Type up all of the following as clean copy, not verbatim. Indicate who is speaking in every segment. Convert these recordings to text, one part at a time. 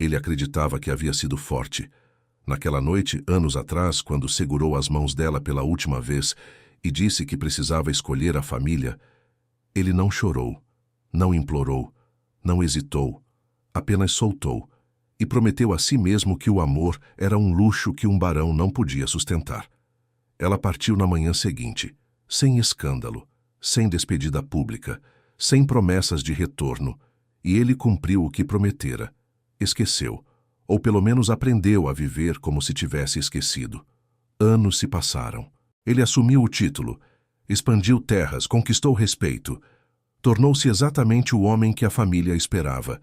Speaker 1: Ele acreditava que havia sido forte. Naquela noite, anos atrás, quando segurou as mãos dela pela última vez e disse que precisava escolher a família, ele não chorou, não implorou, não hesitou, apenas soltou e prometeu a si mesmo que o amor era um luxo que um barão não podia sustentar. Ela partiu na manhã seguinte, sem escândalo, sem despedida pública, sem promessas de retorno, e ele cumpriu o que prometera. Esqueceu, ou pelo menos aprendeu a viver como se tivesse esquecido. Anos se passaram. Ele assumiu o título, expandiu terras, conquistou respeito. Tornou-se exatamente o homem que a família esperava,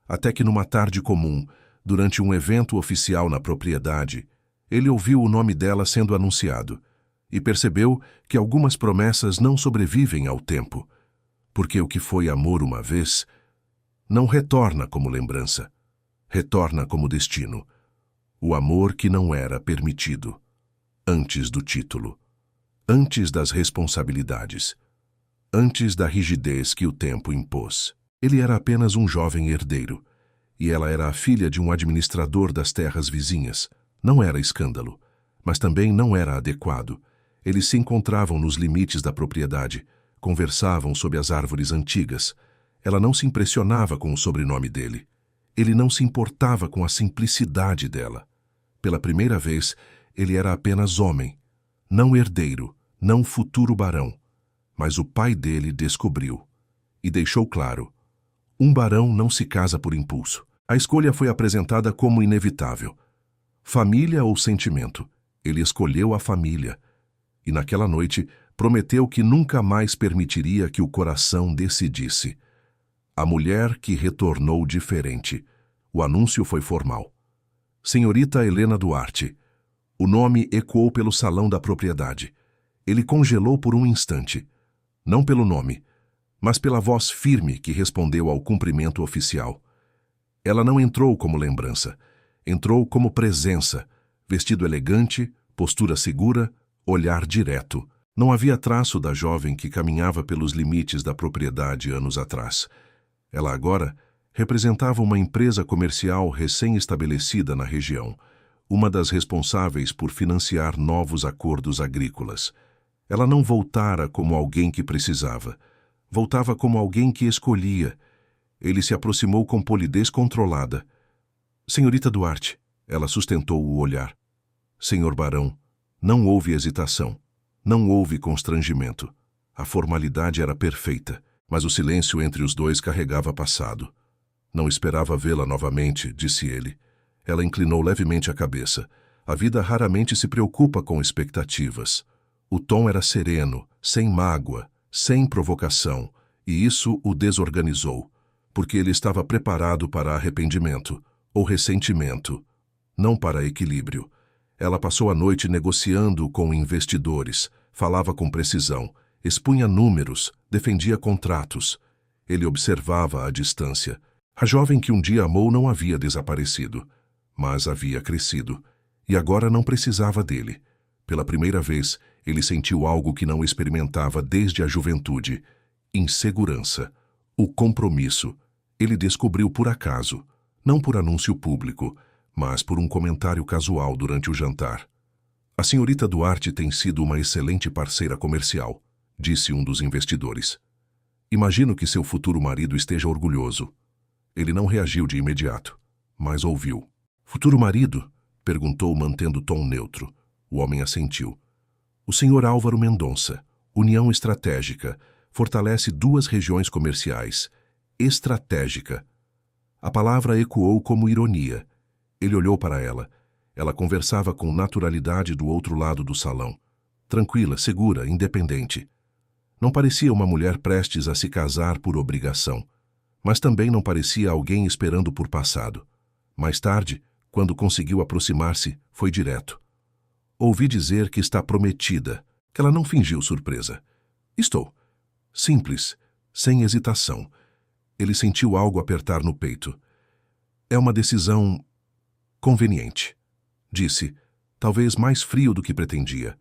Speaker 1: até que numa tarde comum, durante um evento oficial na propriedade, ele ouviu o nome dela sendo anunciado e percebeu que algumas promessas não sobrevivem ao tempo, porque o que foi amor uma vez não retorna como lembrança, retorna como destino. O amor que não era permitido, antes do título, antes das responsabilidades, antes da rigidez que o tempo impôs. Ele era apenas um jovem herdeiro, e ela era a filha de um administrador das terras vizinhas. Não era escândalo, mas também não era adequado. Eles se encontravam nos limites da propriedade, conversavam sob as árvores antigas. Ela não se impressionava com o sobrenome dele. Ele não se importava com a simplicidade dela. Pela primeira vez, ele era apenas homem, não herdeiro, não futuro barão. Mas o pai dele descobriu e deixou claro: um barão não se casa por impulso. A escolha foi apresentada como inevitável. Família ou sentimento? Ele escolheu a família. E naquela noite, prometeu que nunca mais permitiria que o coração decidisse. A mulher que retornou diferente. O anúncio foi formal. Senhorita Helena Duarte. O nome ecoou pelo salão da propriedade. Ele congelou por um instante. Não pelo nome, mas pela voz firme que respondeu ao cumprimento oficial. Ela não entrou como lembrança. Entrou como presença, vestido elegante, postura segura, olhar direto. Não havia traço da jovem que caminhava pelos limites da propriedade anos atrás. Ela agora representava uma empresa comercial recém-estabelecida na região, uma das responsáveis por financiar novos acordos agrícolas. Ela não voltara como alguém que precisava. Voltava como alguém que escolhia. Ele se aproximou com polidez controlada. Senhorita Duarte, ela sustentou o olhar. Senhor barão, não houve hesitação. Não houve constrangimento. A formalidade era perfeita, mas o silêncio entre os dois carregava passado. Não esperava vê-la novamente, disse ele. Ela inclinou levemente a cabeça. A vida raramente se preocupa com expectativas. O tom era sereno, sem mágoa, sem provocação, e isso o desorganizou, porque ele estava preparado para arrependimento ou ressentimento, não para equilíbrio. Ela passou a noite negociando com investidores, falava com precisão, expunha números, defendia contratos. Ele observava à distância. A jovem que um dia amou não havia desaparecido, mas havia crescido, e agora não precisava dele. Pela primeira vez, ele sentiu algo que não experimentava desde a juventude: insegurança. O compromisso. Ele descobriu por acaso, não por anúncio público, mas por um comentário casual durante o jantar. A senhorita Duarte tem sido uma excelente parceira comercial, disse um dos investidores. Imagino que seu futuro marido esteja orgulhoso. Ele não reagiu de imediato, mas ouviu. Futuro marido? Perguntou, mantendo o tom neutro. O homem assentiu. O senhor Álvaro Mendonça, União Estratégica, fortalece 2 regiões comerciais. Estratégica. A palavra ecoou como ironia. Ele olhou para ela. Ela conversava com naturalidade do outro lado do salão. Tranquila, segura, independente. Não parecia uma mulher prestes a se casar por obrigação, mas também não parecia alguém esperando por passado. Mais tarde, quando conseguiu aproximar-se, foi direto. Ouvi dizer que está prometida, que ela não fingiu surpresa. Estou. Simples, sem hesitação. Ele sentiu algo apertar no peito. É uma decisão conveniente, disse, talvez mais frio do que pretendia.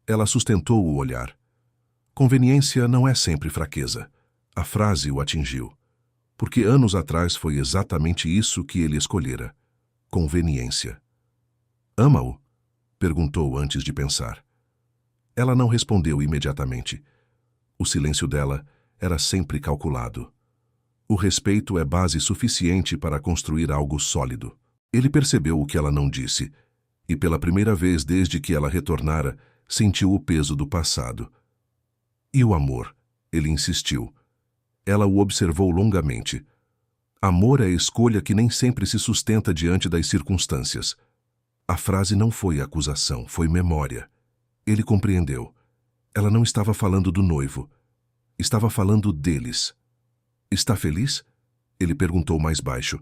Speaker 1: Ela sustentou o olhar. Conveniência não é sempre fraqueza. A frase o atingiu, porque anos atrás foi exatamente isso que ele escolhera. conveniência. Ama-o? Perguntou antes de pensar. Ela não respondeu imediatamente. O silêncio dela era sempre calculado. O respeito é base suficiente para construir algo sólido. Ele percebeu o que ela não disse, e pela primeira vez desde que ela retornara, sentiu o peso do passado. E o amor? Ele insistiu. Ela o observou longamente. Amor é escolha que nem sempre se sustenta diante das circunstâncias. A frase não foi acusação, foi memória. Ele compreendeu. Ela não estava falando do noivo. Estava falando deles. Está feliz? Ele perguntou mais baixo.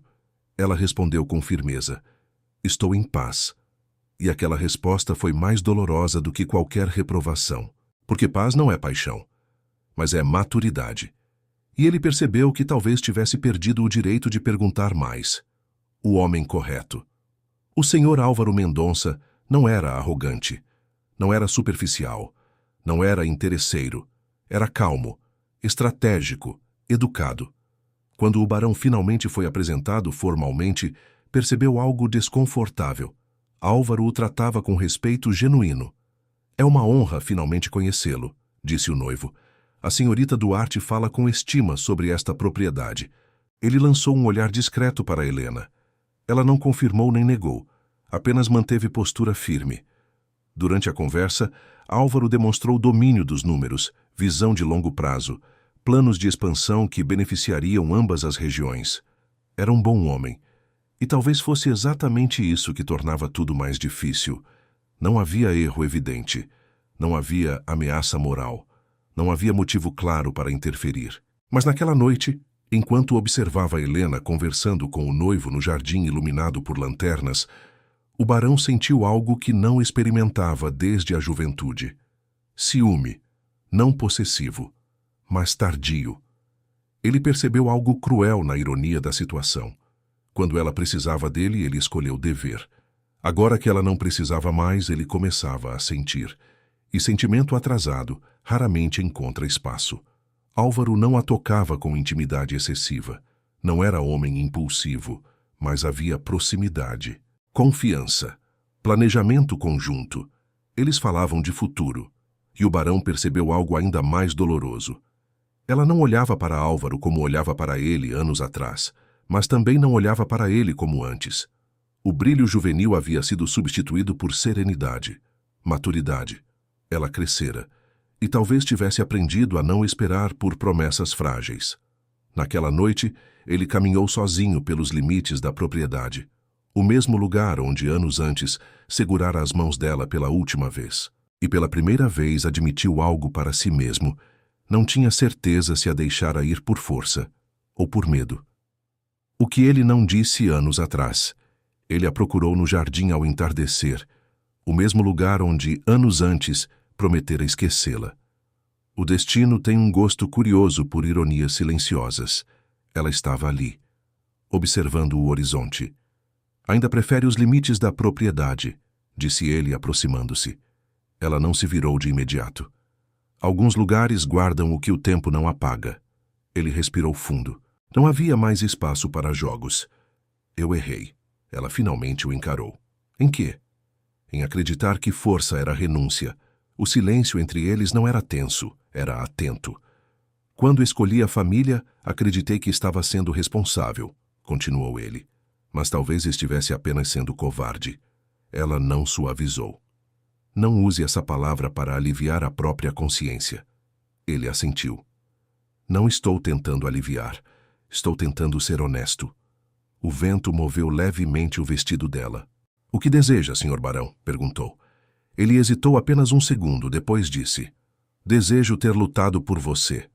Speaker 1: Ela respondeu com firmeza. Estou em paz. E aquela resposta foi mais dolorosa do que qualquer reprovação. Porque paz não é paixão, mas é maturidade. E ele percebeu que talvez tivesse perdido o direito de perguntar mais. O homem correto. O senhor Álvaro Mendonça não era arrogante, não era superficial, não era interesseiro, era calmo, estratégico, educado. Quando o barão finalmente foi apresentado formalmente, percebeu algo desconfortável. Álvaro o tratava com respeito genuíno. É uma honra finalmente conhecê-lo, disse o noivo. A senhorita Duarte fala com estima sobre esta propriedade. Ele lançou um olhar discreto para Helena. Ela não confirmou nem negou, apenas manteve postura firme. Durante a conversa, Álvaro demonstrou domínio dos números, visão de longo prazo, planos de expansão que beneficiariam ambas as regiões. Era um bom homem. E talvez fosse exatamente isso que tornava tudo mais difícil. Não havia erro evidente. Não havia ameaça moral. Não havia motivo claro para interferir. Mas naquela noite, enquanto observava Helena conversando com o noivo no jardim iluminado por lanternas, o barão sentiu algo que não experimentava desde a juventude. Ciúme, não possessivo, mas tardio. Ele percebeu algo cruel na ironia da situação. Quando ela precisava dele, ele escolheu dever. Agora que ela não precisava mais, ele começava a sentir. E sentimento atrasado raramente encontra espaço. Álvaro não a tocava com intimidade excessiva. Não era homem impulsivo, mas havia proximidade, confiança, planejamento conjunto. Eles falavam de futuro, e o barão percebeu algo ainda mais doloroso. Ela não olhava para Álvaro como olhava para ele anos atrás, mas também não olhava para ele como antes. O brilho juvenil havia sido substituído por serenidade, maturidade. Ela crescera, e talvez tivesse aprendido a não esperar por promessas frágeis. Naquela noite, ele caminhou sozinho pelos limites da propriedade, o mesmo lugar onde, anos antes, segurara as mãos dela pela última vez. E pela primeira vez admitiu algo para si mesmo. Não tinha certeza se a deixara ir por força ou por medo. O que ele não disse anos atrás. Ele a procurou no jardim ao entardecer, o mesmo lugar onde, anos antes, prometera esquecê-la. O destino tem um gosto curioso por ironias silenciosas. Ela estava ali, observando o horizonte. Ainda prefere os limites da propriedade, disse ele aproximando-se. Ela não se virou de imediato. Alguns lugares guardam o que o tempo não apaga. Ele respirou fundo. Não havia mais espaço para jogos. Eu errei. Ela finalmente o encarou. Em quê? Em acreditar que força era renúncia. O silêncio entre eles não era tenso, era atento. Quando escolhi a família, acreditei que estava sendo responsável, continuou ele. Mas talvez estivesse apenas sendo covarde. Ela não suavizou. Não use essa palavra para aliviar a própria consciência. Ele assentiu. Não estou tentando aliviar. Estou tentando ser honesto. O vento moveu levemente o vestido dela. O que deseja, Sr. Barão? Perguntou. Ele hesitou apenas um segundo, depois disse. Desejo ter lutado por você.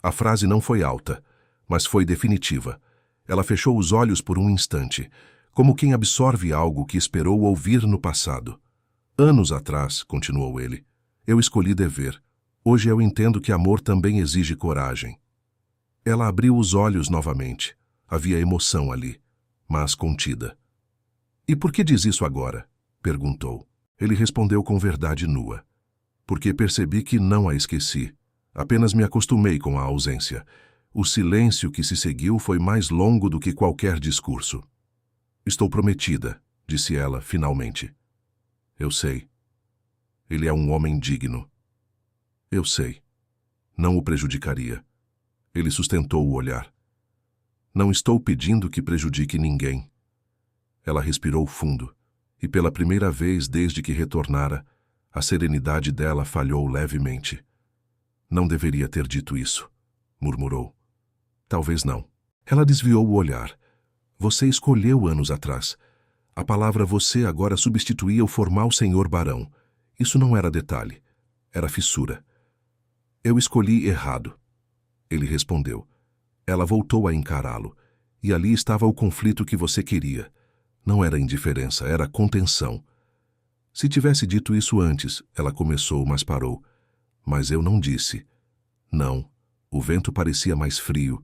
Speaker 1: A frase não foi alta, mas foi definitiva. Ela fechou os olhos por um instante, como quem absorve algo que esperou ouvir no passado. Anos atrás, continuou ele, eu escolhi dever. Hoje eu entendo que amor também exige coragem. Ela abriu os olhos novamente. Havia emoção ali, mas contida. E por que diz isso agora? Perguntou. Ele respondeu com verdade nua. Porque percebi que não a esqueci. Apenas me acostumei com a ausência. O silêncio que se seguiu foi mais longo do que qualquer discurso. Estou prometida, disse ela, finalmente. Eu sei. Ele é um homem digno. Eu sei. Não o prejudicaria. Ele sustentou o olhar. Não estou pedindo que prejudique ninguém. Ela respirou fundo, e pela primeira vez desde que retornara, a serenidade dela falhou levemente. Não deveria ter dito isso, murmurou. Talvez não. Ela desviou o olhar. Você escolheu anos atrás. A palavra você agora substituía o formal senhor barão. Isso não era detalhe. Era fissura. Eu escolhi errado. Ele respondeu. Ela voltou a encará-lo. E ali estava o conflito que você queria. Não era indiferença, era contenção. Se tivesse dito isso antes, ela começou, mas parou. Mas eu não disse. Não. O vento parecia mais frio.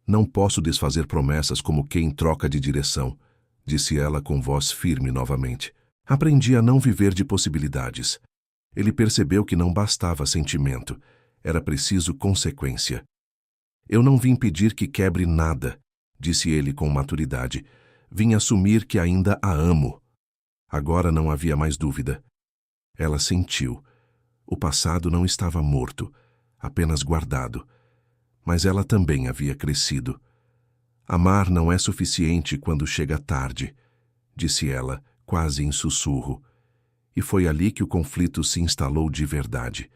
Speaker 1: Não posso desfazer promessas como quem troca de direção, disse ela com voz firme novamente. Aprendi a não viver de possibilidades. Ele percebeu que não bastava sentimento. Era preciso consequência. Eu não vim pedir que quebre nada, disse ele com maturidade. Vim assumir que ainda a amo. Agora não havia mais dúvida. Ela sentiu. O passado não estava morto, apenas guardado. Mas ela também havia crescido. Amar não é suficiente quando chega tarde, disse ela, quase em sussurro. E foi ali que o conflito se instalou de verdade,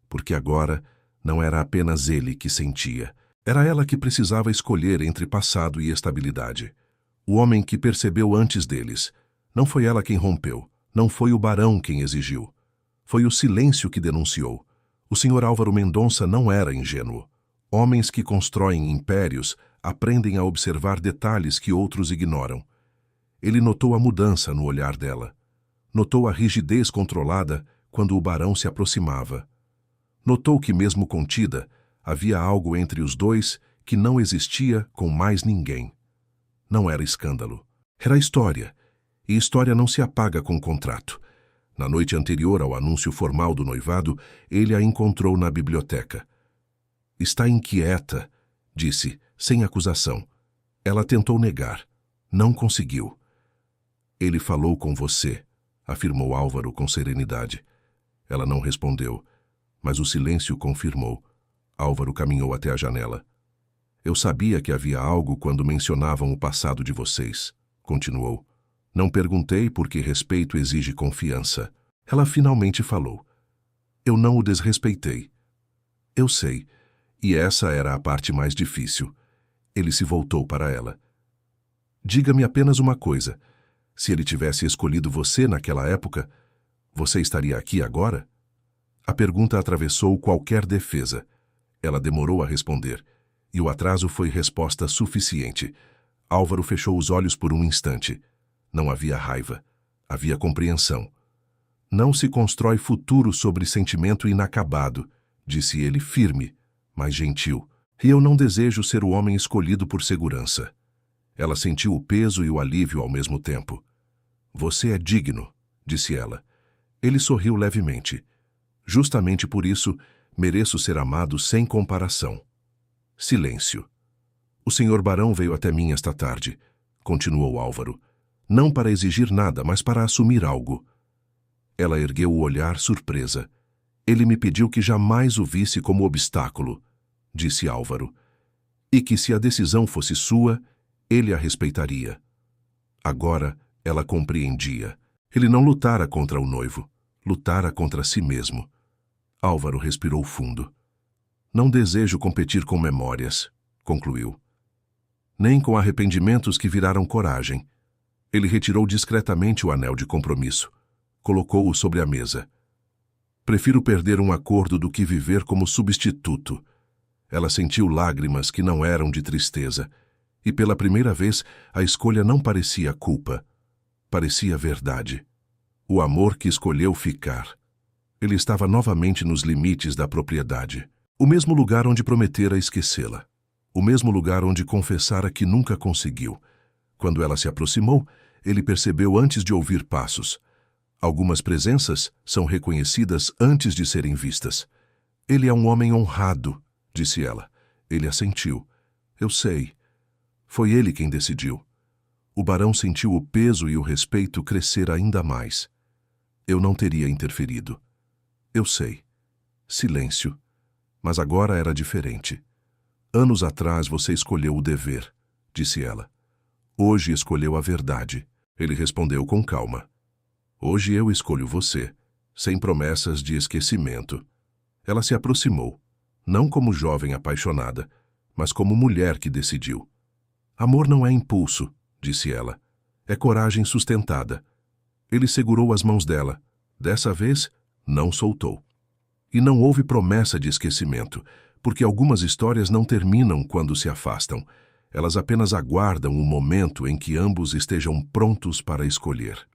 Speaker 1: porque agora não era apenas ele que sentia. Era ela que precisava escolher entre passado e estabilidade. O homem que percebeu antes deles. Não foi ela quem rompeu, não foi o barão quem exigiu. Foi o silêncio que denunciou. O Sr. Álvaro Mendonça não era ingênuo. Homens que constroem impérios aprendem a observar detalhes que outros ignoram. Ele notou a mudança no olhar dela. Notou a rigidez controlada quando o barão se aproximava. Notou que, mesmo contida, havia algo entre os dois que não existia com mais ninguém. Não era escândalo. Era história. E história não se apaga com contrato. Na noite anterior ao anúncio formal do noivado, ele a encontrou na biblioteca. Está inquieta, disse, sem acusação. Ela tentou negar. Não conseguiu. Ele falou com você, afirmou Álvaro com serenidade. Ela não respondeu, mas o silêncio confirmou. Álvaro caminhou até a janela. Eu sabia que havia algo quando mencionavam o passado de vocês, continuou. Não perguntei porque respeito exige confiança. Ela finalmente falou. Eu não o desrespeitei. Eu sei. E essa era a parte mais difícil. Ele se voltou para ela. Diga-me apenas uma coisa. Se ele tivesse escolhido você naquela época, você estaria aqui agora? A pergunta atravessou qualquer defesa. Ela demorou a responder, e o atraso foi resposta suficiente. Álvaro fechou os olhos por um instante. Não havia raiva. Havia compreensão. Não se constrói futuro sobre sentimento inacabado, disse ele firme, mas gentil. E eu não desejo ser o homem escolhido por segurança. Ela sentiu o peso e o alívio ao mesmo tempo. Você é digno, disse ela. Ele sorriu levemente. Justamente por isso, mereço ser amado sem comparação. Silêncio. O senhor barão veio até mim esta tarde, continuou Álvaro. Não para exigir nada, mas para assumir algo. Ela ergueu o olhar, surpresa. Ele me pediu que jamais o visse como obstáculo, disse Álvaro, e que se a decisão fosse sua, ele a respeitaria. Agora ela compreendia. Ele não lutara contra o noivo, lutara contra si mesmo. Álvaro respirou fundo. Não desejo competir com memórias, concluiu. Nem com arrependimentos que viraram coragem. Ele retirou discretamente o anel de compromisso. Colocou-o sobre a mesa. Prefiro perder um acordo do que viver como substituto. Ela sentiu lágrimas que não eram de tristeza. E pela primeira vez, a escolha não parecia culpa. Parecia verdade. O amor que escolheu ficar. Ele estava novamente nos limites da propriedade. O mesmo lugar onde prometera esquecê-la. O mesmo lugar onde confessara que nunca conseguiu. Quando ela se aproximou, ele percebeu antes de ouvir passos. Algumas presenças são reconhecidas antes de serem vistas. Ele é um homem honrado, disse ela. Ele assentiu. Eu sei. Foi ele quem decidiu. O barão sentiu o peso e o respeito crescer ainda mais. Eu não teria interferido. Eu sei. Silêncio. Mas agora era diferente. Anos atrás você escolheu o dever, disse ela. Hoje escolheu a verdade. Ele respondeu com calma. Hoje eu escolho você, sem promessas de esquecimento. Ela se aproximou, não como jovem apaixonada, mas como mulher que decidiu. Amor não é impulso, disse ela. É coragem sustentada. Ele segurou as mãos dela. Dessa vez, não soltou. E não houve promessa de esquecimento, porque algumas histórias não terminam quando se afastam. Elas apenas aguardam o momento em que ambos estejam prontos para escolher.